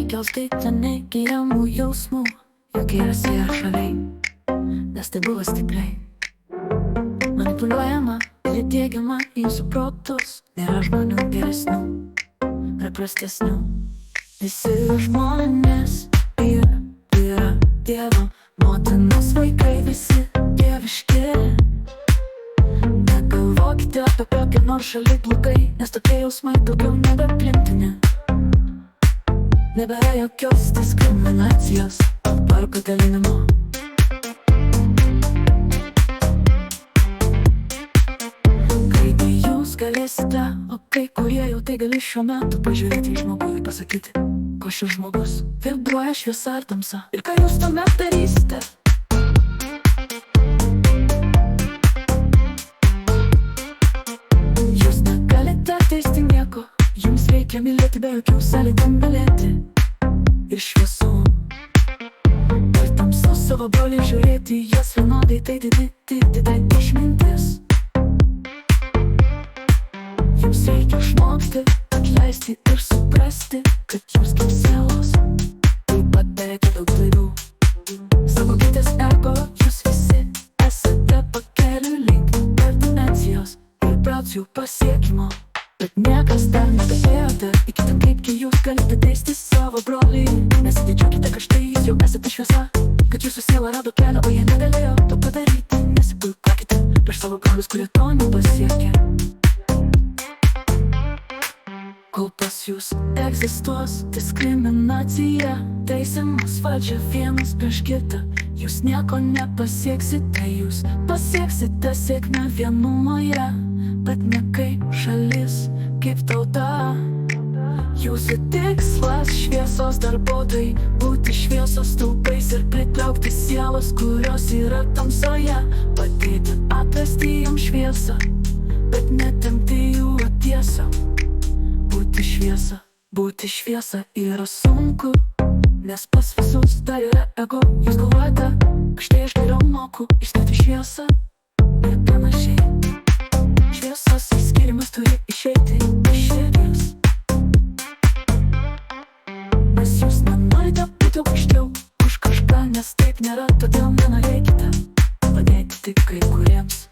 nekels kaitą neigiamų jausmų, juk yra siera šaliai, nes tai buvo stipriai manipuliuojama ir įdiegiama į jūsų protus. Nėra žmonių geresnių ar prastesnių, visi žmonės yra Dievo motinos vaikai, visi dieviški. Negalvokite apie kokią nors šalį blogai, nes tokie jausmai daugiau nebepriimtini. Nebėra jokios diskriminacijos ar padalinimo. Kaipgi jūs galėsite, o kai kurie jau tai gali šiuo metu pažiūrėti į žmogų ir pasakyti, ko šis žmogus vibruoja šviesa ar tamsa, ir ką jūs tuomet darysite? Jūs negalite teisti nieko, jums reikia mylėti be jokių sąlygų, mylėti ir šviesų ir tamsos savo broliai, žiūrėti jas vienodai, tai didai išmintis. Jums reikia išmokti, atleisti ir suprasti, kad jums kaip sielos taip pat darėte daug klaidų. Saugokitės ego, jūs visi esate pakeliui link perfekcijos ir procijų pasiekimo, bet niekas dar nebeėjote iki to, kaipgi jūs galite teisti savo brolį. Nesididžiuokite, kad štai jūs jau esate šviesa, kad jūsų siela rado kelią, o jie negalėjo to padaryti. Nesipuikuokite prieš savo brolius, kurie to nepasiekė. Kol pas jūs egzistuos diskriminacija, teisimas, valdžia vienas prieš kitą, jūs nieko nepasieksite. Jūs pasieksite sėkmę vienumoje, bet ne kaip šalis, kaip tauta. Jūsų tikslas šviesos darbuotojai, būti šviesos stulpais ir pritraukti sielas, kurios yra tamsoje, padėti atrasti joms šviesą, bet netempti jų tiesą. Būti šviesa yra sunku, nes pas visus dar yra ego. Jūs galvojate, kad štai aš geriau moku išskirti šviesą ir panašiai. Šviesos įskirimas turi išeiti iš širdies, nes jūs nenorite būti aukščiau už kažką, nes taip nėra, todėl nenorėkite padėti tik kai kuriems,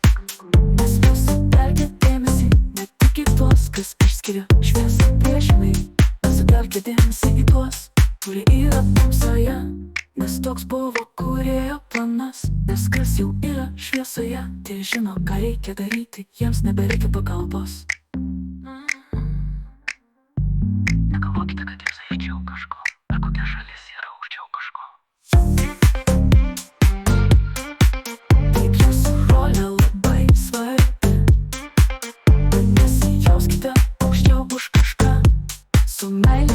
nes jūs sutelkite dėmesį ne tik į tuos, kas išskiria šviesą priešinai. Sutelkite dėmesį į tuos, kurie yra tamsoje, nes toks buvo kūrėjo planas. Nes kas jau yra šviesoje, tie žino, ką reikia daryti, jiems nebereikia pagalbos. Negalvokite, kad jūs aiščiau kažko, ar kokia šalis yra aukščiau kažko. Taip jūsų rolė labai svarbi, bet nesijauskite aukščiau už kažką. Su meile